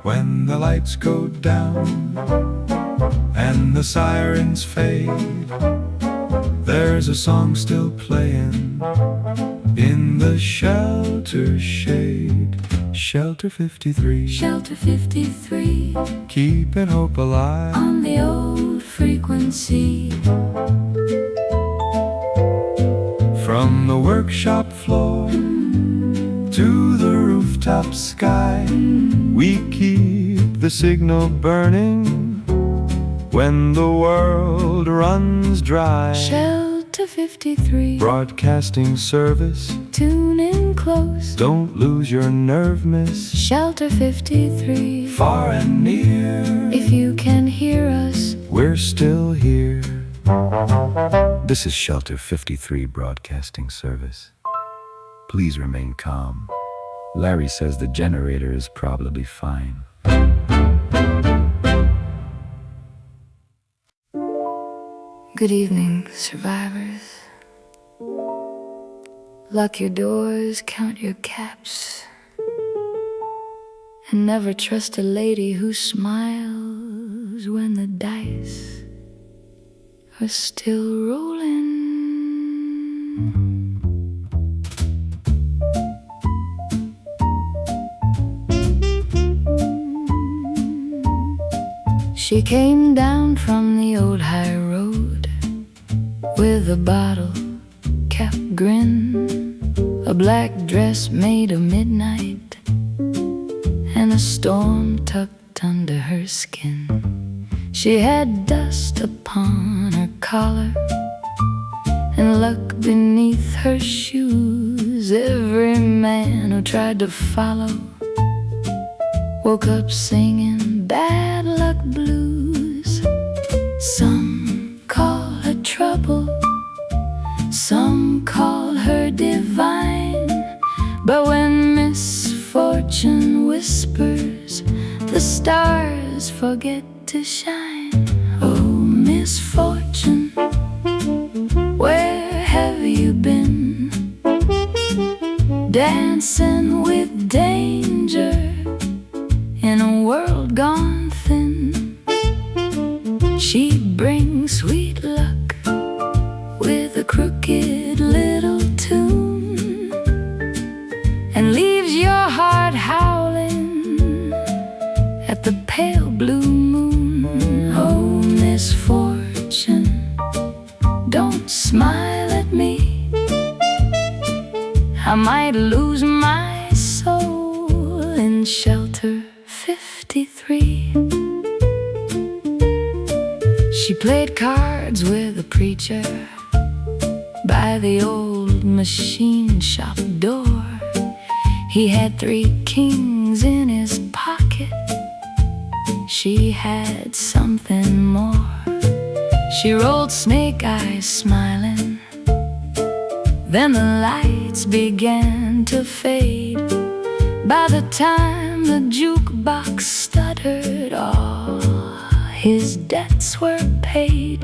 When the lights go down and the sirens fade, there's a song still playing in the shelter shade. Shelter 53, Shelter 53, keeping hope alive on the old frequency. From the workshop floor to the rooftop sky, we keep the signal burning when the world runs dry. Shelter 53, Broadcasting service, tune in close. don't lose your nerve, miss. Shelter 53, Far and near, if you can hear us, we're still here. This is Shelter 53 Broadcasting Service. Please remain calm. Larry says the generator is probably fine. good evening, survivors. Lock your doors, count your caps, and never trust a lady who smiles when the dice are still rolling. She came down from the old high road with a bottle cap grin, a black dress made of midnight, and a storm tucked under her skin. She had dust upon her collar and luck beneath her shoes. Every man who tried to follow woke up singing bad luck blues. Some call her trouble, some call her divine, but when misfortune whispers, the stars forget to shine. Oh, misfortune, where have you been? Dancing with danger in a world gone thin. She brings sweet luck with a crooked little tune, and leaves your heart howling at the pale blue moon. Oh, misfortune, don't smile at me, I might lose my soul in shelter 53. She played cards with a preacher by the old machine shop door. He had 3 kings in his pocket, she had something more. She rolled snake eyes smiling, then the lights began to fade. By the time the jukebox stuttered, all his debts were paid.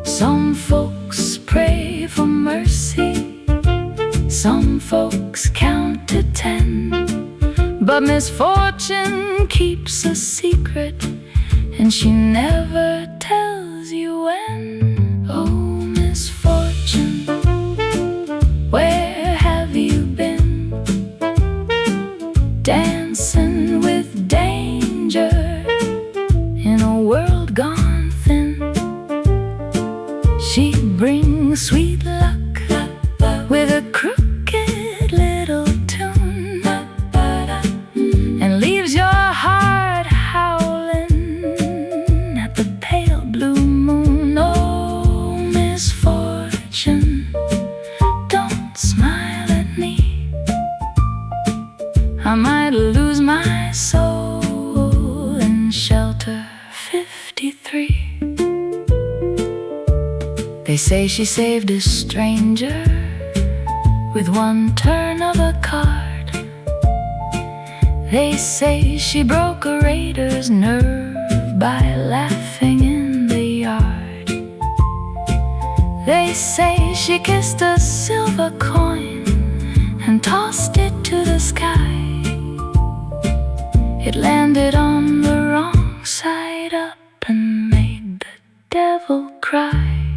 Some folks pray for mercy, some folks count to 10, but misfortune keeps a secret, and she never tells you when. Oh, misfortune, where have you been? Dancing with danger in a world gone thin. She brings sweet luck with a crooked little tune, and leaves your heart howling at the pale blue moon. Oh, misfortune, don't smile at me, I might lose my soul in shelter 53. They say she saved a stranger with one turn of a card. They say she broke a raider's nerve by laughing in the yard. They say she kissed a silver coin and tossed it to the sky. It landed on the wrong side up and made the devil cry.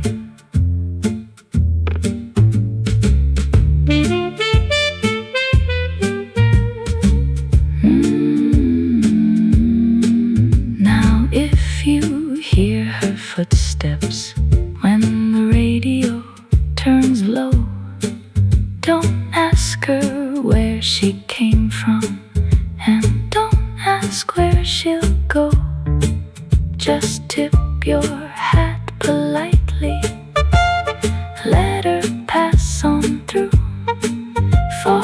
Now if you hear her footsteps when the radio turns low, don't ask her where she came from, and don't ask where she'll go. Just tip your hat politely, let her pass on through. For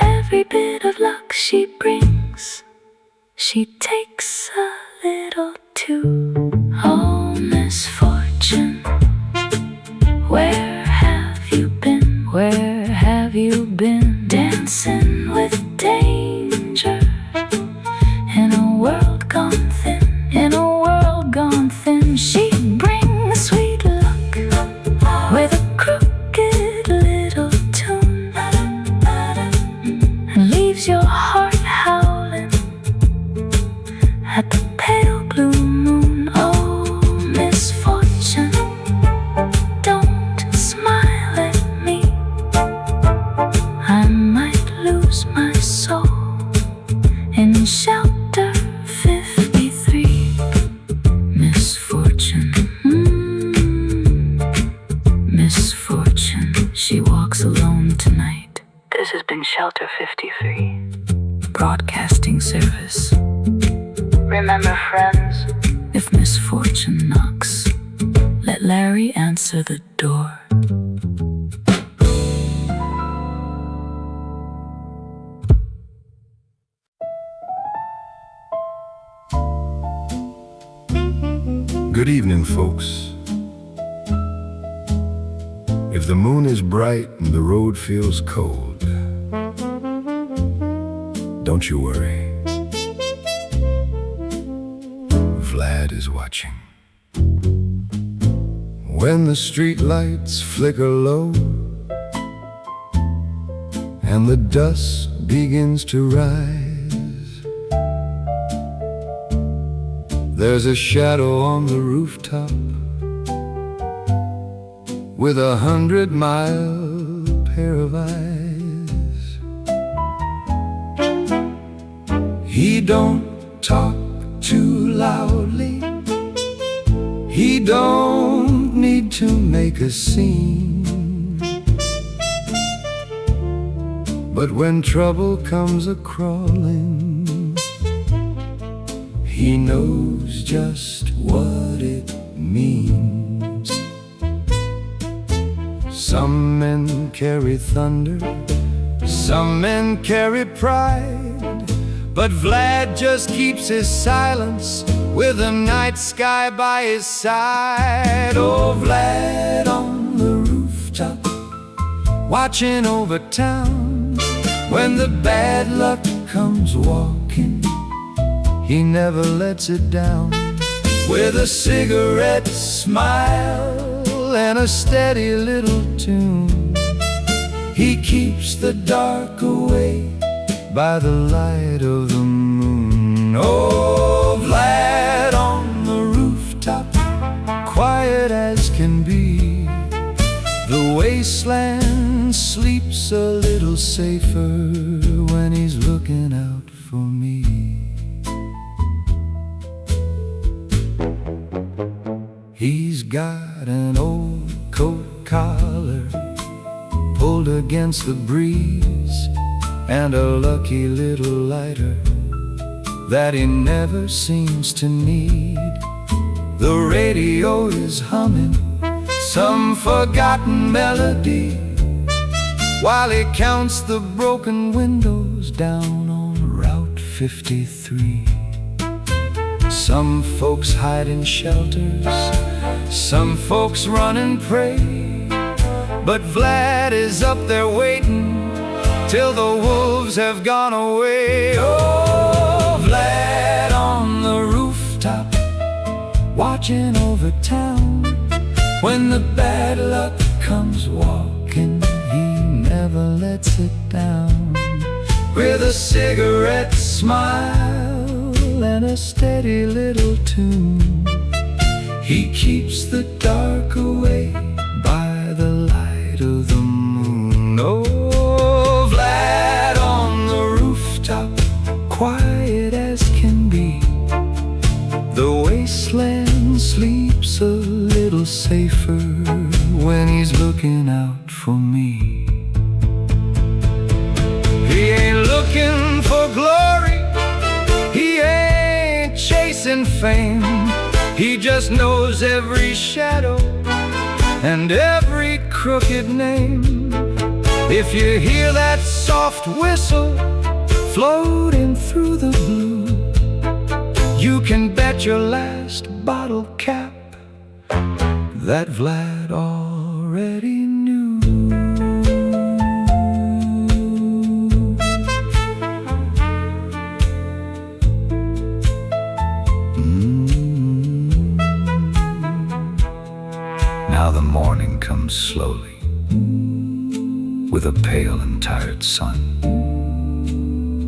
every bit of luck she brings, she takes a little too. Oh, misfortune, where have you been? Where have you been? Dancing with danger in a world gone thin, in a world gone thin. She brings sweet luck with a crooked little tune, and leaves your heart howling at the pale blue moon. Oh, misfortune, don't smile at me, I might lose my soul in shelter 53. Misfortune, misfortune, she walks alone tonight. This has been Shelter 53 Broadcasting Service. Remember, friends, if misfortune knocks, let Larry answer the door. Good evening, folks. If the moon is bright and the road feels cold, don't you worry. Vlad is watching. When the street lights flicker low and the dust begins to rise, there's a shadow on the rooftop with 100-mile pair of eyes. He don't talk too loudly, he don't need to make a scene, but when trouble comes a-crawling, he knows just what it means. Some men carry thunder, some men carry pride, but Vlad just keeps his silence with the night sky by his side. Oh, Vlad on the rooftop, watching over town. When the bad luck comes walking, he never lets it down. With a cigarette smile and a steady little tune, he keeps the dark away by the light of the moon. Oh, Vlad on the rooftop, quiet as can be. The wasteland sleeps a little safer when he's looking out for me. He's got an old coat collar pulled against the breeze, and a lucky little lighter that he never seems to need. The radio is humming some forgotten melody while he counts the broken windows down on Route 53. Some folks hide in shelters, some folks run and pray, but Vlad is up there waiting till the wolves have gone away. Oh, Vlad on the rooftop, watching over town. When the bad luck comes walking, he never lets it down. With a cigarette smile a steady little tune. He keeps the dark away by the light of the moon. Oh, Vlad on the rooftop, quiet as can be. The wasteland sleeps a little safer when he's looking out for me. He ain't looking for glory, he ain't chasing fame. He just knows every shadow and every crooked name. If you hear that soft whistle floating through the blue, you can bet your last bottle cap that Vlad already knew. Now the morning comes slowly, with a pale and tired sun,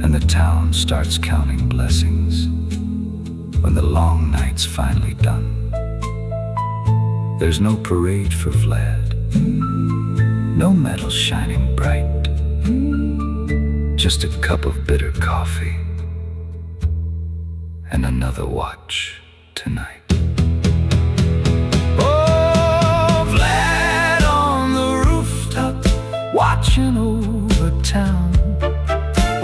and the town starts counting blessings when the long night's finally done. There's no parade for Vlad, no medal shining bright, just a cup of bitter coffee and another watch tonight. Watching over town.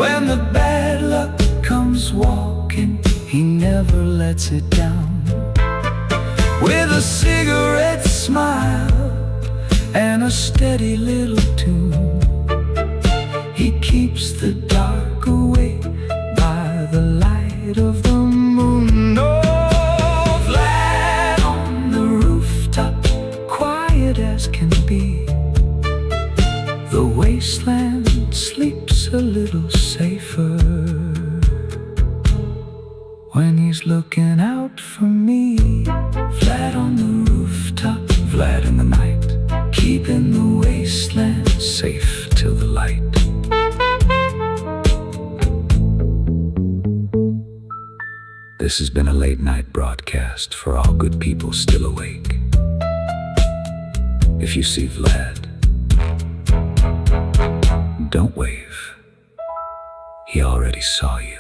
When the bad luck comes walking, he never lets it down. With a cigarette smile and a steady little tune, he keeps the dark away by the light of the moon. Oh, Vlad on the rooftop, quiet as can be. The wasteland sleeps a little safer when he's looking out for me. Vlad on the rooftop, Vlad in the night, keeping the wasteland safe till the light. This has been a late night broadcast for all good people still awake. If you see Vlad, don't wave. He already saw you.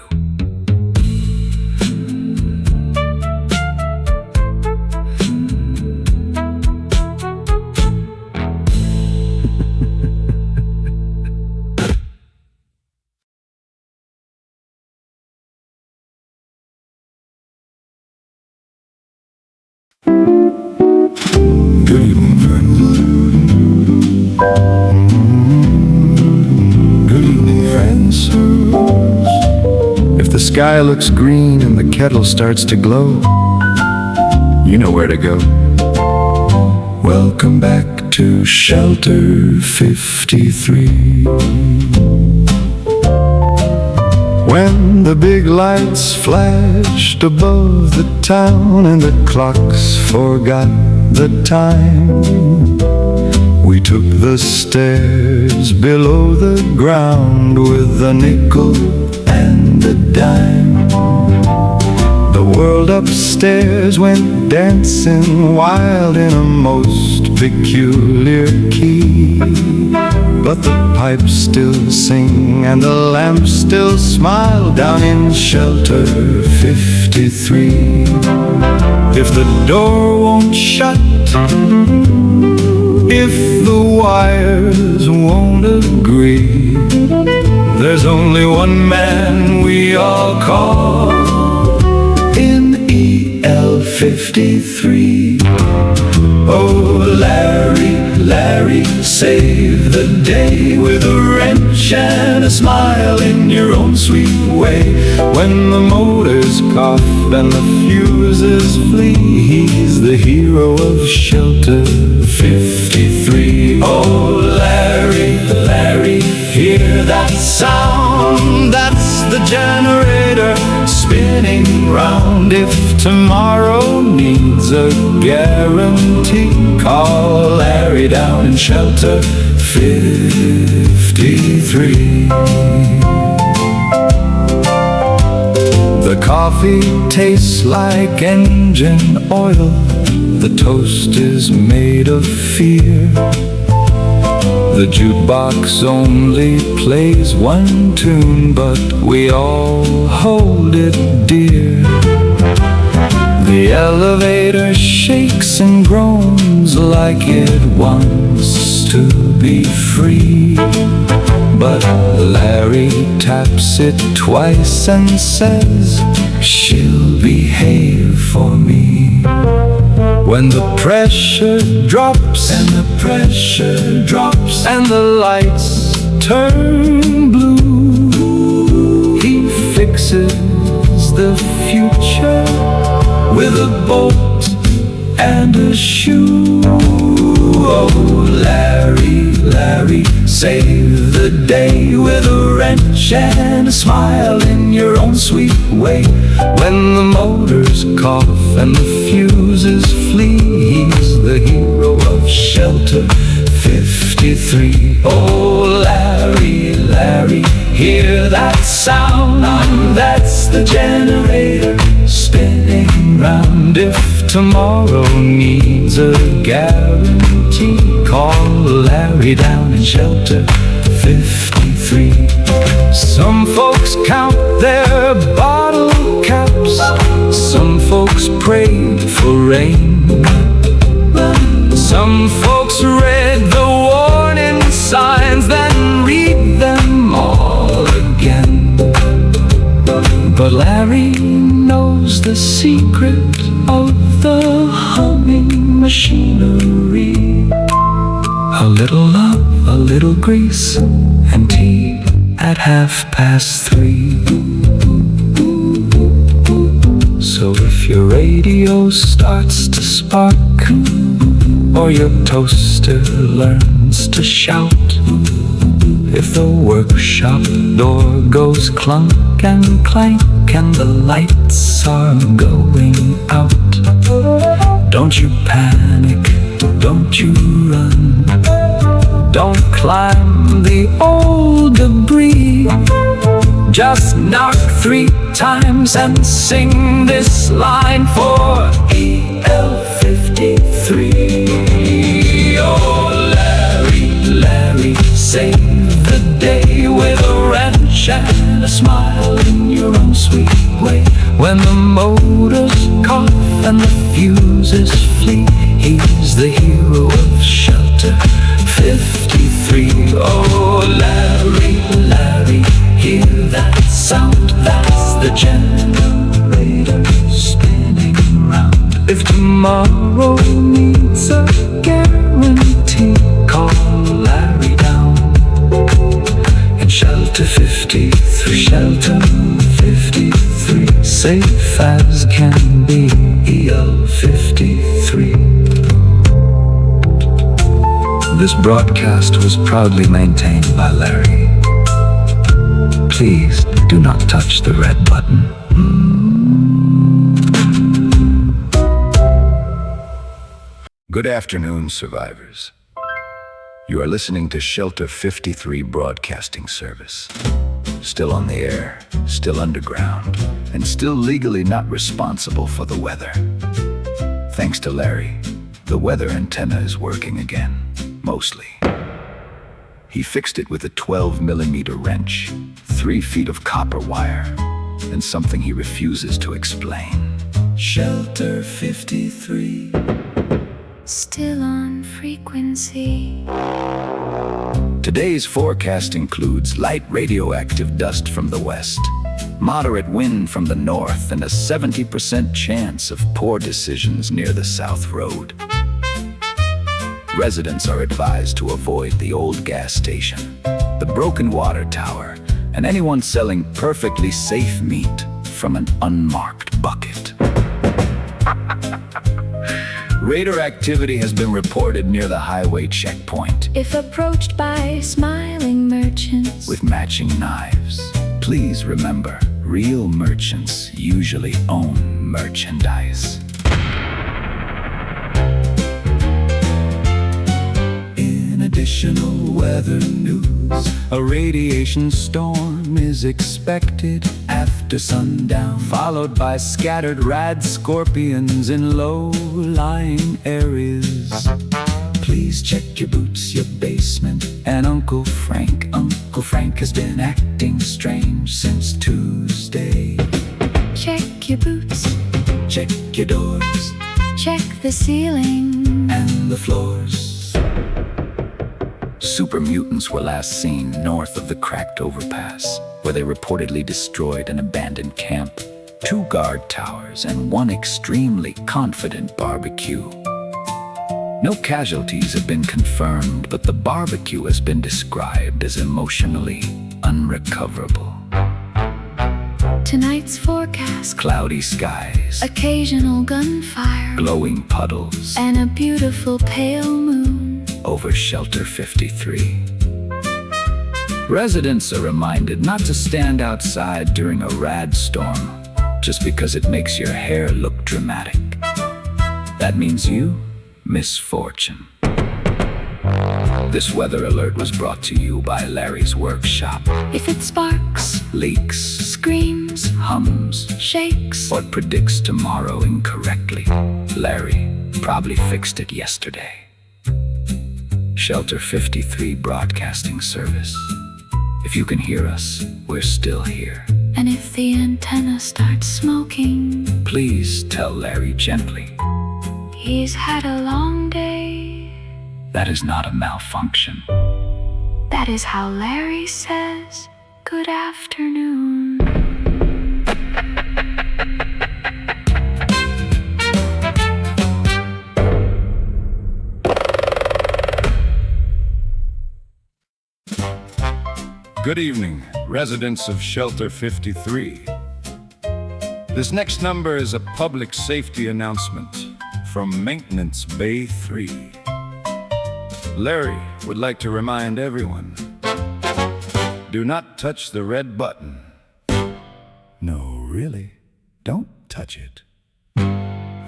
Good evening, friends. If the sky looks green and the kettle starts to glow, you know where to go. Welcome back to Shelter 53. When the big lights flashed above the town and the clocks forgot the time, we took the stairs below the ground with a nickel and a dime. The world upstairs went dancing wild in a most peculiar key, but the pipes still sing and the lamps still smile down in Shelter 53. If the door won't shut, if the wires won't agree, there's only one man we all call in EL 53. Oh, Larry, Larry, save the day with a wrench and a smile in your own sweet way. When the motors cough and the fuses flee, he's the hero of Shelter 53. Oh, Larry, Larry, hear that sound? That's the generator spinning round. If tomorrow needs a guarantee, call Larry down in Shelter 53. The coffee tastes like engine oil. The toast is made of fear. The jukebox only plays one tune, but we all hold it dear. The elevator shakes and groans like it wants to be free, but Larry taps it twice and says, she'll behave for me. When the pressure drops and the pressure drops and the lights turn blue, he fixes the future with a bolt and a shoe. Oh, Larry, Larry, save the day with a wrench and a smile in your own sweet way. When the motors cough and the fuses flee, he's the hero of Shelter 53. Oh, Larry, Larry, hear that sound? That's the generator spinning round. If tomorrow needs a guarantee, call Larry down in Shelter 53. Some folks count their bottle caps, some folks pray for rain, some folks read the warning signs, then read them all again. But Larry knows the secret of the humming machinery. A little love, a little grease, and tea at 3:30. So if your radio starts to spark, or your toaster learns to shout, if the workshop door goes clunk and clank and the lights are going out, don't you panic, don't you run, don't climb the old debris. Just knock 3 times and sing this line for EL53. Oh, Larry, Larry, save the day with a wrench and a smile in your own sweet way. When the motors cough and the fuses flee, he's the hero of Shelter 53. Oh, Larry, Larry, hear that sound? That's the generator spinning round. If tomorrow needs a guarantee, call Larry down in Shelter 53. Shelter 53, safe as can be. EL53. This broadcast was proudly maintained by Larry. Please do not touch the red button. Good afternoon, survivors. You are listening to Shelter 53 Broadcasting Service. Still on the air, still underground, and still legally not responsible for the weather. Thanks to Larry, the weather antenna is working again, mostly. He fixed it with a 12mm wrench, 3 feet of copper wire, and something he refuses to explain. Shelter 53. Still on frequency. Today's forecast includes light radioactive dust from the west, moderate wind from the north, and a 70% chance of poor decisions near the South Road. Residents are advised to avoid the old gas station, the broken water tower, and anyone selling perfectly safe meat from an unmarked bucket. Radar activity has been reported near the highway checkpoint. If approached by smiling merchants With matching knives. Please remember, real merchants usually own merchandise. In additional weather news, a radiation storm is expected after after sundown, followed by scattered rad scorpions in low-lying areas. Please check your boots, your basement, and Uncle Frank. Uncle Frank has been acting strange since Tuesday. Check your boots, Check your doors check the ceiling. and the floors. Super mutants were last seen north of the cracked overpass, where they reportedly destroyed an abandoned camp, 2 guard towers, and 1 extremely confident barbecue. No casualties have been confirmed, but the barbecue has been described as emotionally unrecoverable. Tonight's forecast, Cloudy skies, occasional gunfire, glowing puddles and a beautiful pale moon. over Shelter 53. Residents are reminded not to stand outside during a rad storm just because it makes your hair look dramatic. That means you, misfortune. This weather alert was brought to you by Larry's workshop. If it sparks, Leaks, screams, hums, shakes, or predicts tomorrow incorrectly, Larry probably fixed it yesterday. Shelter 53 Broadcasting Service. If you can hear us, we're still here. and if the antenna starts smoking, Please tell Larry gently. he's had a long day. That is not a malfunction. That is how Larry says good afternoon. Good evening, residents of Shelter 53. This next number is a public safety announcement from Maintenance Bay 3. Larry would like to remind everyone, do not touch the red button. No, really, don't touch it.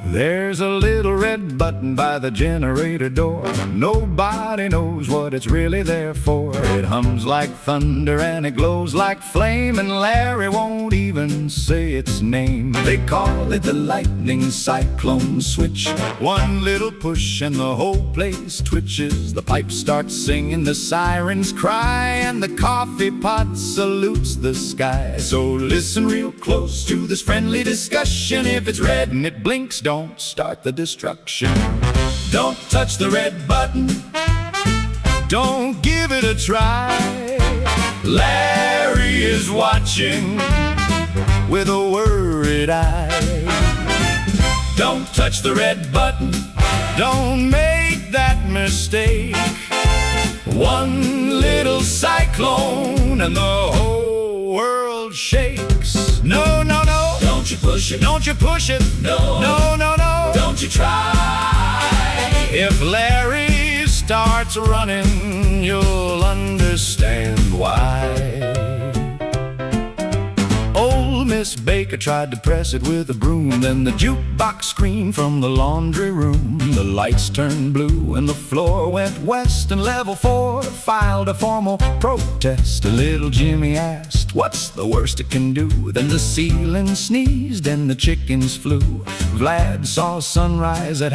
There's a little red button by the generator door. Nobody knows what it's really there for. It hums like thunder and it glows like flame, and Larry won't even say its name. They call it the lightning cyclone switch. One little push and the whole place twitches. The pipes start singing, the sirens cry, and the coffee pot salutes the sky. So listen real close to this friendly discussion. If it's red and it blinks, don't start the destruction. Don't touch the red button. Don't give it a try. Larry is watching with a worried eye. Don't touch the red button. Don't make that mistake. One little cyclone and the whole world shakes. No, no, no. Don't you push it. Don't you push it. No, no, no, no. Don't you try. If Larry starts running, you'll understand why. Old Miss Baker tried to press it with a broom. Then the jukebox screamed from the laundry room. The lights turned blue and the floor went west, and level 4 filed a formal protest. Little Jimmy asked, what's the worst it can do? Then the ceiling sneezed and the chickens flew. Vlad saw sunrise at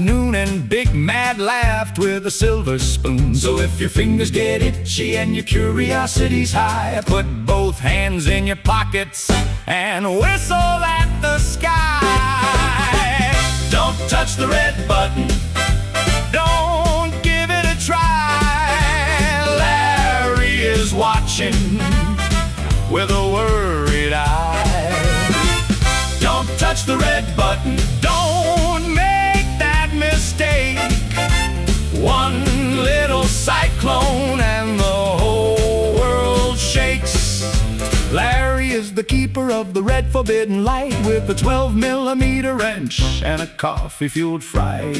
noon, and Big Mad laughed with a silver spoon. So if your fingers get itchy and your curiosity's high, put both hands in your pockets and whistle at the sky. Don't touch the red button. Don't give it a try. Larry is watching with a worried eye. Don't touch the red button. Don't make that mistake. One little cyclone and the whole world shakes. Larry is the keeper of the red forbidden light, with a 12mm wrench and a coffee-fueled fright.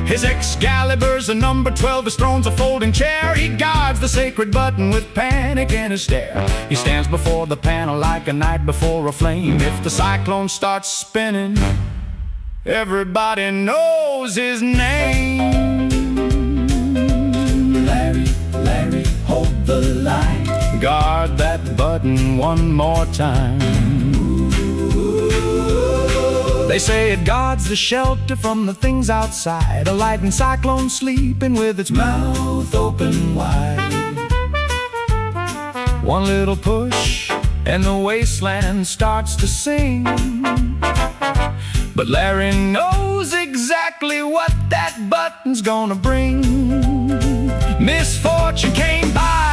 His Excalibur's a number 12, his throne's a folding chair. He guards the sacred button with panic in his stare. He stands before the panel like a night before a flame. If the cyclone starts spinning, everybody knows his name. Larry, Larry, hold the line. Guard that button button one more time. They say it guards the shelter from the things outside, a lightning cyclone sleeping with its mouth open wide. One little push and the wasteland starts to sing, but Larry knows exactly what that button's gonna bring. Misfortune came by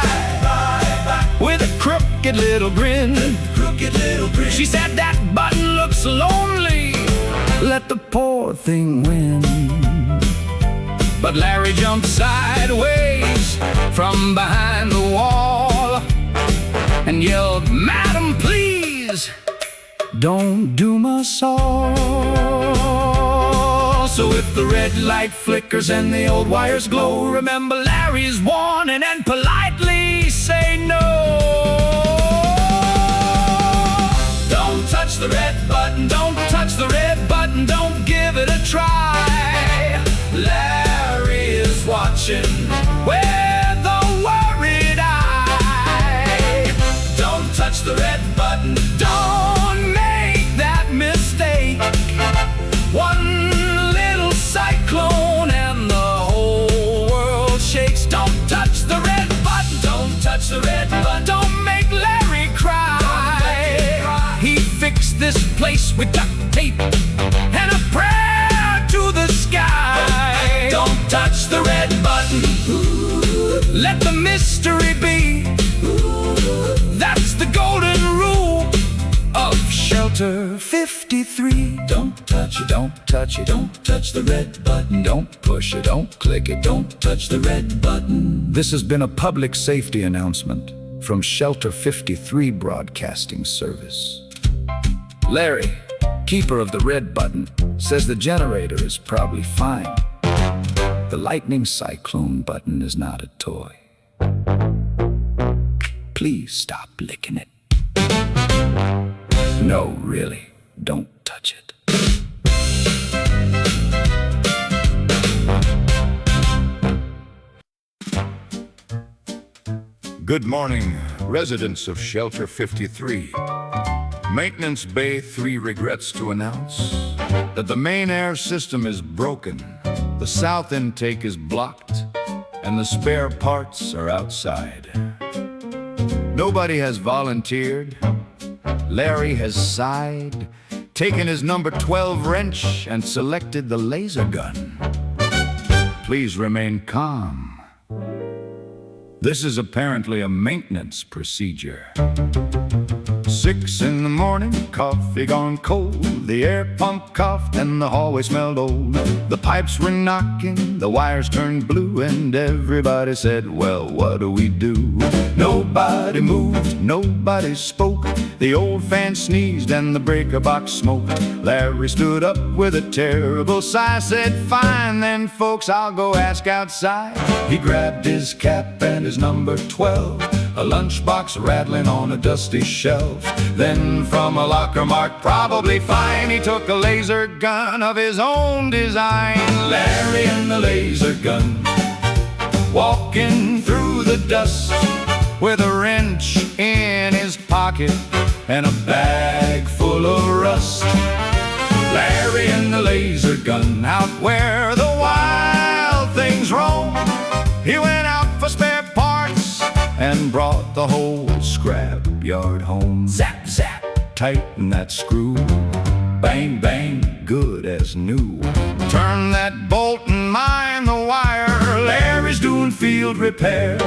with a crooked little grin. She said, that button looks lonely, let the poor thing win. But Larry jumped sideways from behind the wall and yelled, "Madam, please, don't doom us all." So if the red light flickers and the old wires glow, remember Larry's warning and politely say no. Don't touch the red button, don't touch the red button, don't give it a try. Larry is watching with a worried eye. Don't touch the red button, don't make that mistake. One little cyclone and the whole world shakes. Don't touch the red button, don't touch the red button, don't make Larry cry. He fixed this place with duct tape and a prayer to the sky. Don't touch the red button, let the mystery be. That's the golden rule of Shelter 53. Don't touch it, don't touch it, don't touch the red button. Don't push it, don't click it, don't touch the red button. This has been a public safety announcement from Shelter 53 Broadcasting Service. Larry, keeper of the red button, says the generator is probably fine. The lightning cyclone button is not a toy. Please stop licking it. No, really, don't touch it. Good morning, residents of Shelter 53. Maintenance Bay 3 regrets to announce that the main air system is broken, the south intake is blocked, and the spare parts are outside. Nobody has volunteered. Larry has sighed, taken his number 12 wrench, and selected the laser gun. Please remain calm. This is apparently a maintenance procedure. 6 in the morning, coffee gone cold. The air pump coughed and the hallway smelled old. The pipes were knocking, the wires turned blue, and everybody said, well, what do we do? Nobody moved, nobody spoke. The old fan sneezed and the breaker box smoked. Larry stood up with a terrible sigh, said, fine then folks, I'll go ask outside. He grabbed his cap and his number 12, a lunchbox rattling on a dusty shelf. Then from a locker marked probably fine, he took a laser gun of his own design. Larry and the laser gun, walking through the dust, with a wrench in his pocket and a bag full of rust. Larry and the laser gun, out where the wild things roam. He went out for spare parts and brought the whole scrap yard home. Zap, zap, tighten that screw. Bang, bang, good as new. Turn that bolt and mind the wire. Larry's doing field repair.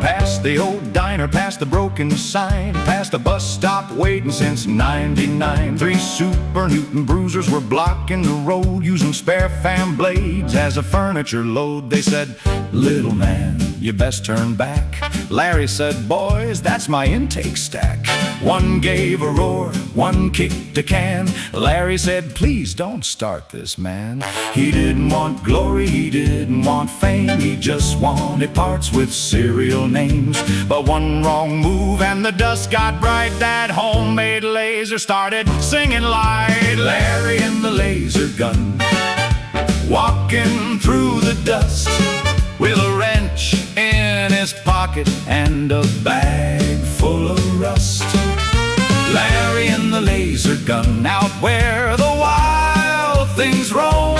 Past the old diner, past the broken sign, past a bus stop waiting since '99. 3 Super Newton bruisers were blocking the road, using spare fan blades as a furniture load. They said, little man, you best turn back. Larry said, boys, that's my intake stack. One gave a roar, one kicked a can. Larry said, please don't start this, man. He didn't want glory, he didn't want fame. He just wanted parts with serial names. But one wrong move and the dust got bright. That homemade laser started singing light. Larry and the laser gun, walking through the dust, with a wrench in his pocket pocket and a bag full of rust. Larry and the laser gun, out where the wild things roam.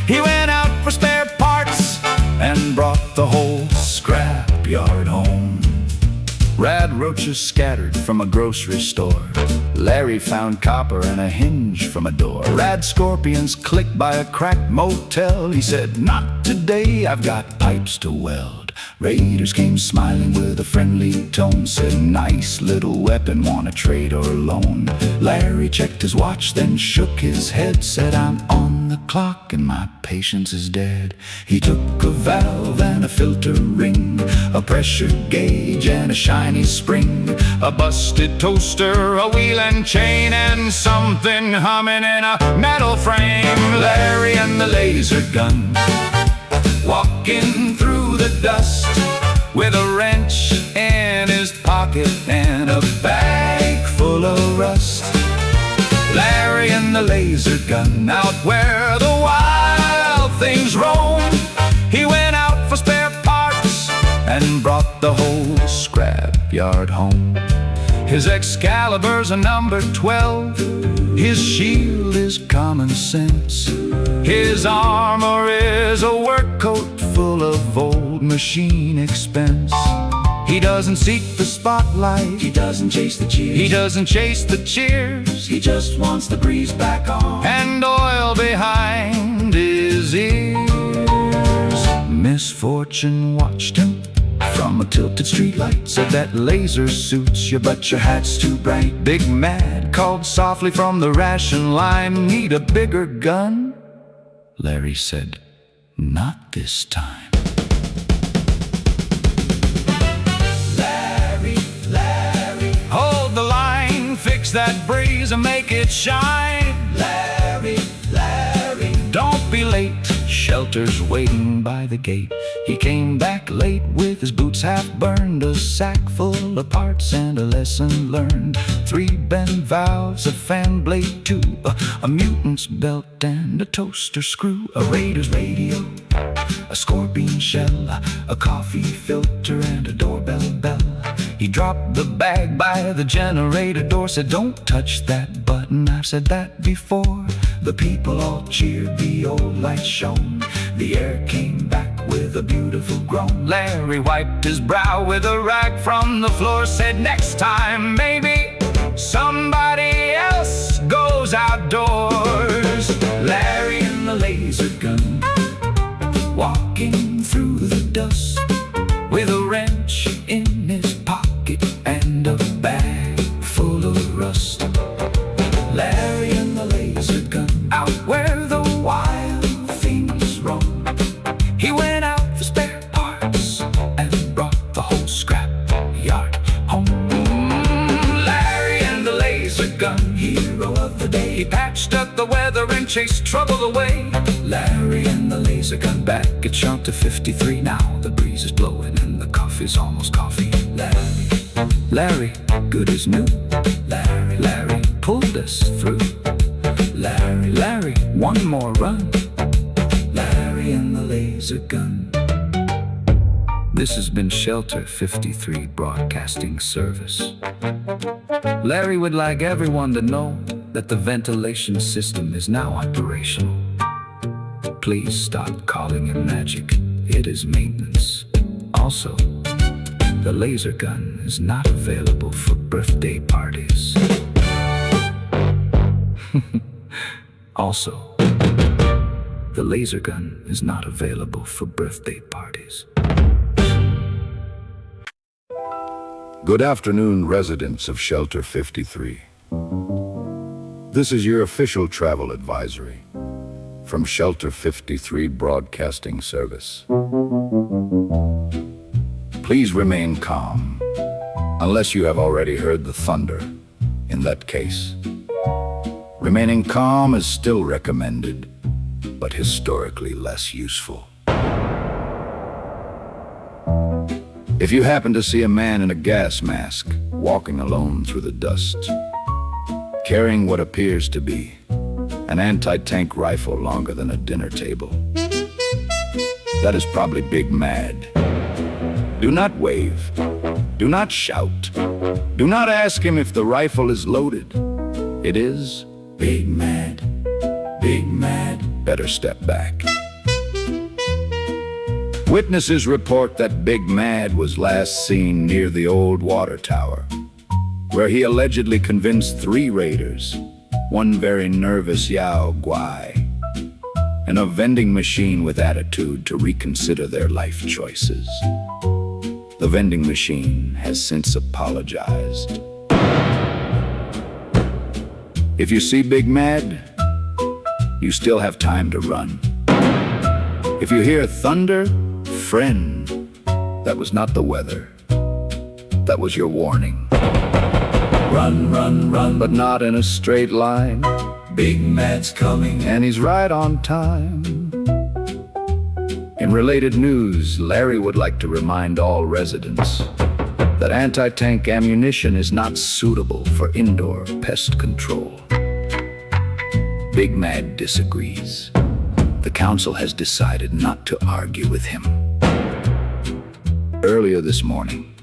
He went out for spare parts and brought the whole scrapyard home. Rad roaches scattered from a grocery store. Larry found copper and a hinge from a door. Rad scorpions clicked by a cracked motel. He said, "Not today, I've got pipes to weld." Raiders came smiling with a friendly tone, said, "Nice little weapon, wanna trade or loan?" Larry checked his watch, then shook his head, said, "I'm on the clock and my patience is dead." He took a valve and a filter ring, a pressure gauge and a shiny spring, a busted toaster, a wheel and chain, and something humming in a metal frame. Larry and the laser gun, walking through the dust, with a wrench in his pocket and a bag full of rust. Larry and the laser gun, out where the wild things roam. He went out for spare parts and brought the whole scrapyard home. His Excalibur's a number 12, his shield is common sense, his armor is a work coat full of old machine expense. He doesn't seek the spotlight, he doesn't chase the cheers, he doesn't chase the cheers, he just wants the breeze back on and oil behind his ears. Misfortune watched him from a tilted streetlight, said, "That laser suits you, but your hat's too bright." Big Mad called softly from the ration line, "Need a bigger gun?" Larry said, "Not this time." Larry, hold the line, fix that breeze and make it shine. Larry, don't be late, shelter's waiting by the gate. He came back late with his boots half burned, a sack full of parts and a lesson learned. 3 bent valves, a fan blade too, a mutant's belt and a toaster screw, a raider's radio, a scorpion shell, a coffee filter and a doorbell bell. He dropped the bag by the generator door, said, "Don't touch that button, I've said that before." The people all cheered, the old light shone, the air came back with a beautiful groan. Larry wiped his brow with a rag from the floor, said, "Next time maybe somebody else goes outdoors." Larry and the laser gun, walking through the dust, with a wrench in his pocket and a bag full of rust. Larry and the laser gun, out where the wild things roam. He went out for spare parts and brought the whole scrap yard home. Larry and the laser gun, hero of the day. He patched up the weather and chased trouble away. Larry and the laser gun, back at Shelter 53 now. The breeze is blowing and the coffee's almost coffee. Larry, good as new. Larry, pulled us through. Larry, one more run. Larry and the laser gun. This has been Shelter 53 Broadcasting Service. Larry would like everyone to know that the ventilation system is now operational. Please stop calling it magic, it is maintenance. Also, the laser gun is not available for birthday parties. Also, the laser gun is not available for birthday parties. Good afternoon, residents of Shelter 53. This is your official travel advisory from Shelter 53 Broadcasting Service. Please remain calm, unless you have already heard the thunder. In that case, remaining calm is still recommended, but historically less useful. If you happen to see a man in a gas mask walking alone through the dust, carrying what appears to be an anti-tank rifle longer than a dinner table, that is probably Big Mad. Do not wave. Do not shout. Do not ask him if the rifle is loaded. It is Big Mad. Big Mad. Better step back. Witnesses report that Big Mad was last seen near the old water tower, where he allegedly convinced 3 raiders, one very nervous Yao Guai, and a vending machine with attitude to reconsider their life choices. The vending machine has since apologized. If you see Big Mad, you still have time to run. If you hear thunder, friend, that was not the weather. That was your warning. Run, run, run, but not in a straight line. Big Mad's coming, and he's right on time. In related news, Larry would like to remind all residents that anti-tank ammunition is not suitable for indoor pest control. Big Mad disagrees. The council has decided not to argue with him. Earlier this morning,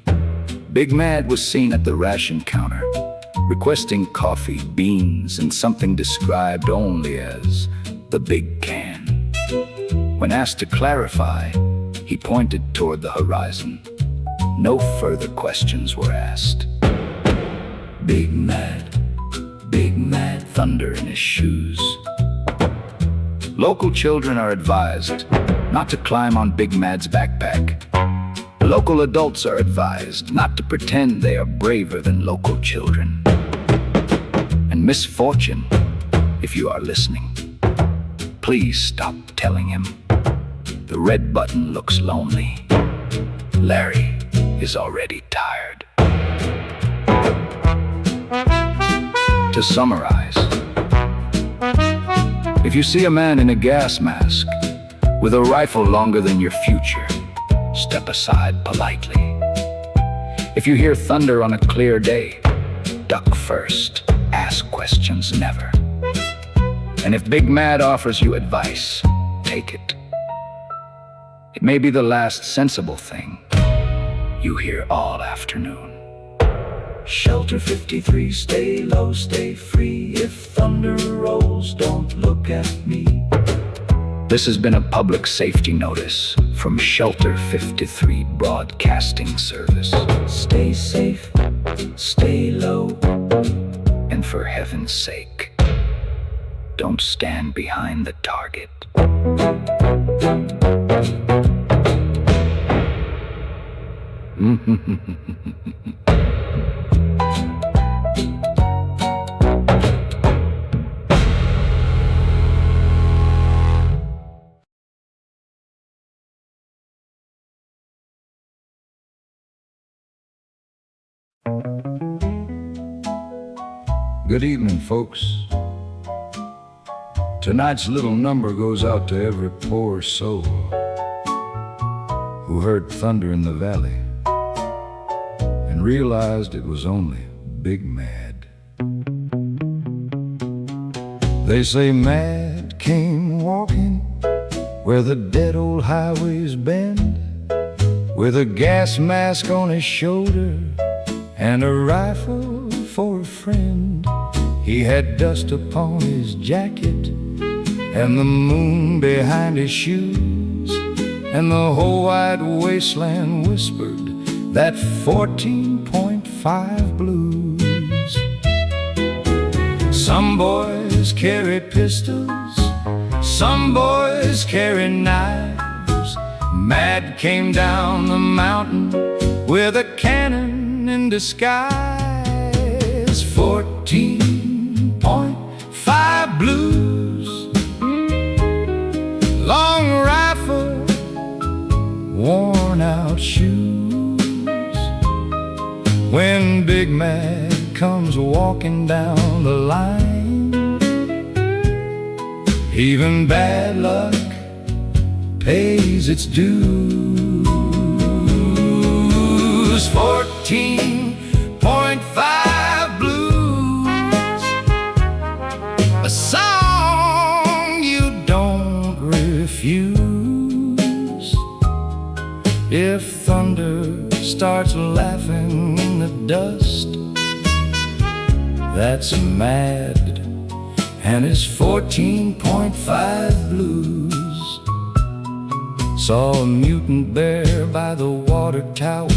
Big Mad was seen at the ration counter, requesting coffee, beans, and something described only as the big can. When asked to clarify, he pointed toward the horizon. No further questions were asked. Big Mad, thunder in his shoes. Local children are advised not to climb on Big Mad's backpack. Local adults are advised not to pretend they are braver than local children. And misfortune, if you are listening, please stop telling him. The red button looks lonely. Larry is already tired. To summarize, if you see a man in a gas mask with a rifle longer than your future, step aside politely. If you hear thunder on a clear day, duck first, ask questions never. And if Big Mad offers you advice, take it. It may be the last sensible thing you hear all afternoon. Shelter 53, stay low, stay free. If thunder rolls, don't look at me. This has been a public safety notice from Shelter 53 Broadcasting Service. Stay safe, stay low, and for heaven's sake, don't stand behind the target. Good evening, folks. Tonight's little number goes out to every poor soul who heard thunder in the valley and realized it was only Big Mad. They say Mad came walking where the dead old highways bend, with a gas mask on his shoulder and a rifle for a friend. He had dust upon his jacket and the moon behind his shoes, and the whole wide wasteland whispered that 14.5 blues. Some boys carry pistols, some boys carry knives. Mad came down the mountain with a cannon in disguise. 14.5 blues, long rifle, worn out shoes. When Big Mad comes walking down the line, even bad luck pays its dues. 14.5 blues, a song you don't refuse. If thunder starts laughing in the dust. That's mad, and his 14.5 blues. Saw a mutant bear by the water tower,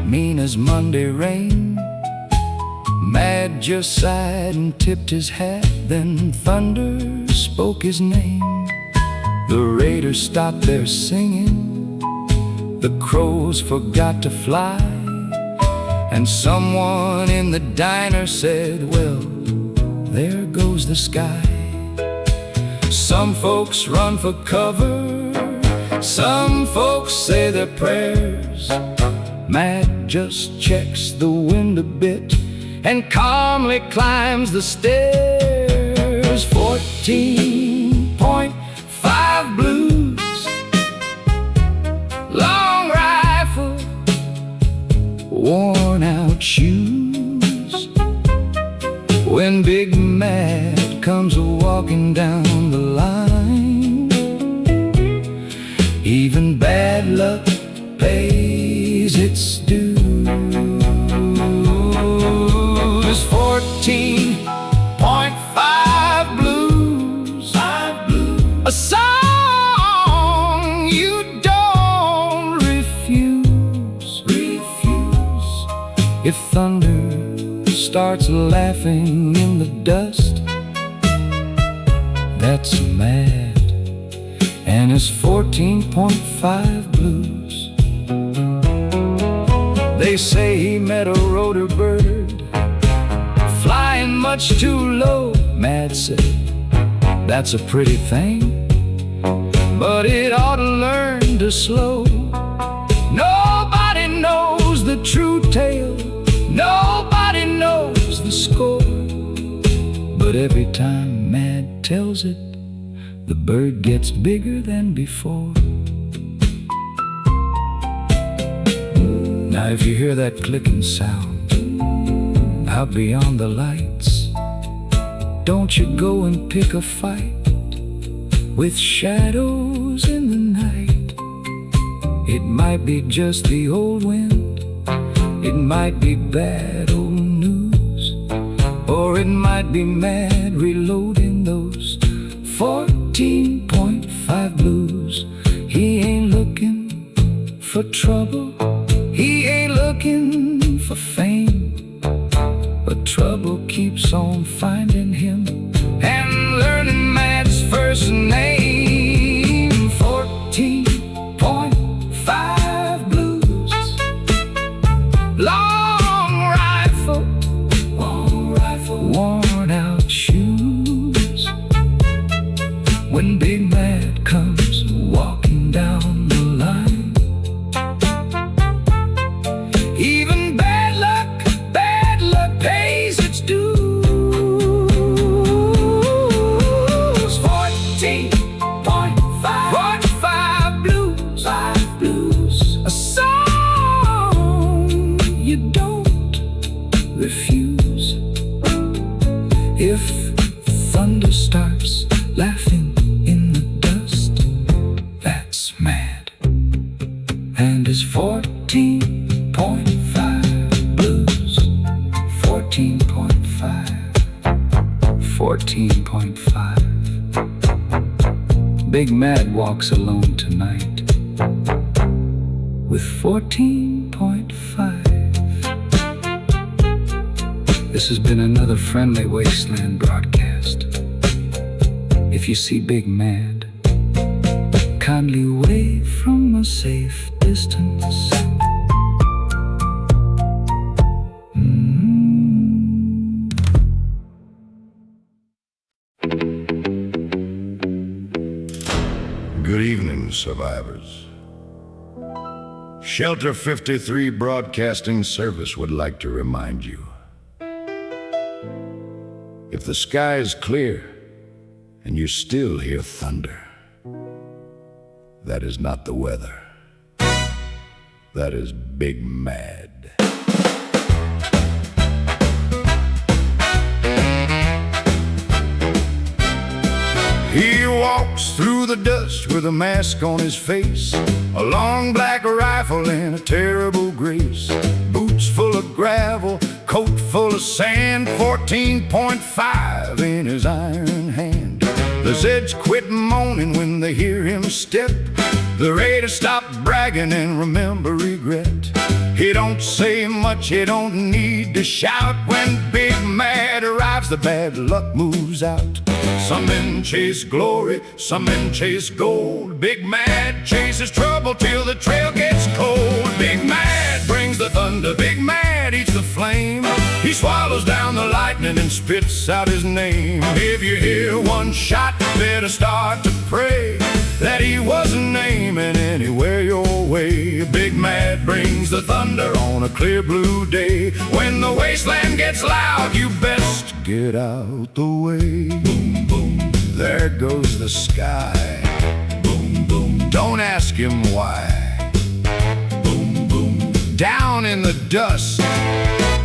mean as Monday rain. Mad just sighed and tipped his hat, then thunder spoke his name. The raiders stopped their singing, the crows forgot to fly, and someone in the diner said, well, there goes the sky. Some folks run for cover, some folks say their prayers. Mad just checks the wind a bit and calmly climbs the stairs. 14.5 blues, long rifle, worn out shoes. When Big Mad comes walking down the line, even bad luck pays its dues. 14.5 blues, a song you don't refuse. If thunder starts laughing in the dust, that's mad, and it's 14.5 blues. They say he met a rotor bird flying much too low. Mad said, that's a pretty thing, but it ought to learn to slow. Nobody knows the true tale, nobody knows the score, but every time Mad tells it, the bird gets bigger than before. Now if you hear that clicking sound out beyond the lights, don't you go and pick a fight with shadows in the night. It might be just the old wind, it might be bad old news, or it might be Mad reloading those 14.5 blues. He ain't looking for trouble, he ain't looking for fame, but trouble keeps on finding him and learning Mad's first name. 14.5 blues, long rifle, worn out shoes. When Big Mad comes walking down the line, even bad luck pays its dues. 14.5 blues, a song you don't refuse. If thunder starts laughing in the dust, that's Mad, and it's 14.5 blues. 14.5. Big Mad walks alone tonight with 14.5. This has been another Friendly Wasteland broadcast. If you see Big Mad, kindly wave from a safe distance. Good evening, survivors. Shelter 53 Broadcasting Service would like to remind you, if the sky is clear and you still hear thunder, that is not the weather. That is Big Mad. He walks through the dust with a mask on his face, a long black rifle and a terrible grace. Boots full of gravel, coat full of sand, 14.5 in his iron hand. The Zeds quit moaning when they hear him step. The Raiders stop bragging and remember regret. He don't say much, he don't need to shout. When Big Mad arrives, the bad luck moves out. Some men chase glory, some men chase gold. Big Mad chases trouble till the trail gets cold. Big Mad brings the thunder, Big Mad eats the flame. He swallows down the lightning and spits out his name. If you hear one shot, better start to pray that he wasn't aiming anywhere your way. Big Mad brings the thunder on a clear blue day. When the wasteland gets loud, you best get out the way. Boom, boom, there goes the sky. Boom, boom, don't ask him why. Boom, boom, down in the dust,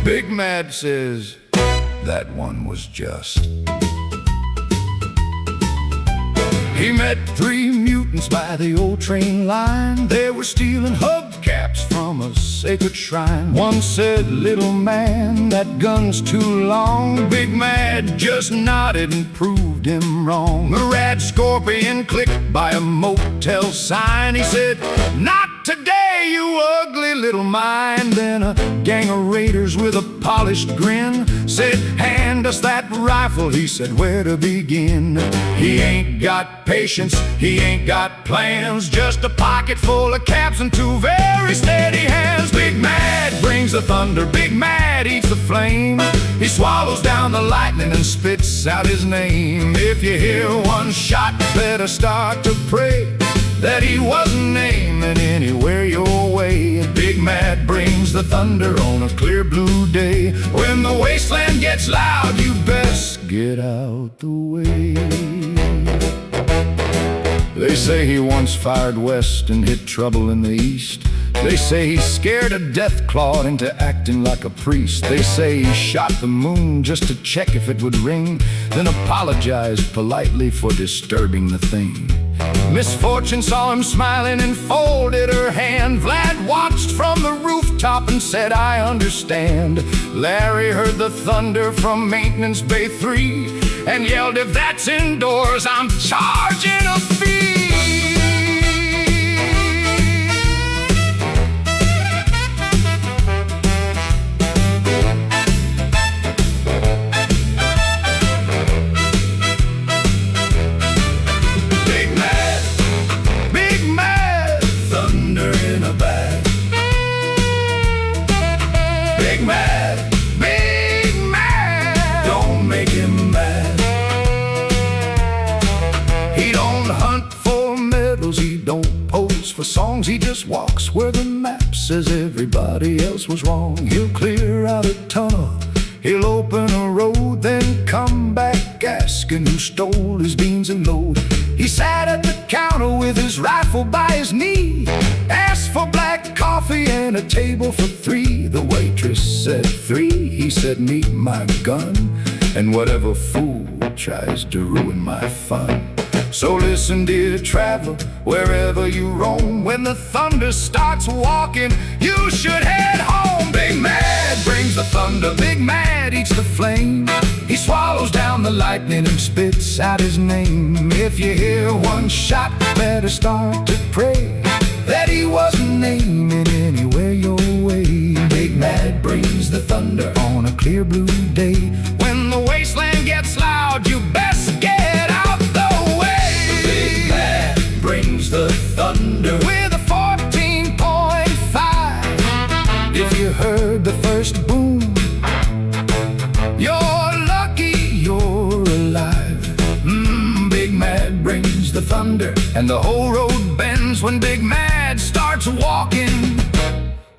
Big Mad says, that one was just. He met 3 mutants by the old train line. They were stealing hubcaps from a sacred shrine. One said, little man, that gun's too long. Big Mad just nodded and proved him wrong. A rad scorpion clicked by a motel sign. He said, not today, you ugly little mind. Then a gang of raiders with a polished grin said, hand us that rifle. He said, where to begin? He ain't got patience, he ain't got plans, just a pocket full of caps and 2 very steady hands. Big Mad brings the thunder, Big Mad eats the flame. He swallows down the lightning and spits out his name. If you hear one shot, better start to pray that he wasn't aiming anywhere your way. Big Mad brings the thunder on a clear blue day. When the wasteland gets loud, you best get out the way. They say he once fired west and hit trouble in the east. They say he scared a death clawed into acting like a priest. They say he shot the moon just to check if it would ring, then apologized politely for disturbing the thing. Misfortune saw him smiling and folded her hand. Vlad watched from the rooftop and said, I understand. Larry heard the thunder from Maintenance Bay 3 and yelled, if that's indoors, I'm charging a fee. For songs, he just walks where the map says everybody else was wrong. He'll clear out a tunnel, he'll open a road, then come back asking who stole his beans and load. He sat at the counter with his rifle by his knee, asked for black coffee and a table for 3. The waitress said 3, he said meet my gun, and whatever fool tries to ruin my fun. So listen, dear traveler, wherever you roam, when the thunder starts walking, you should head home. Big Mad brings the thunder, Big Mad eats the flame. He swallows down the lightning and spits out his name. If you hear one shot, better start to pray that he wasn't aiming anywhere your way. Big Mad brings the thunder on a clear blue day. When the wasteland gets loud, you best get out the way. Big Mad brings the thunder with a 14.5. If you heard the first boom, you're lucky you're alive. Big Mad brings the thunder, and the whole road bends when Big Mad starts walking.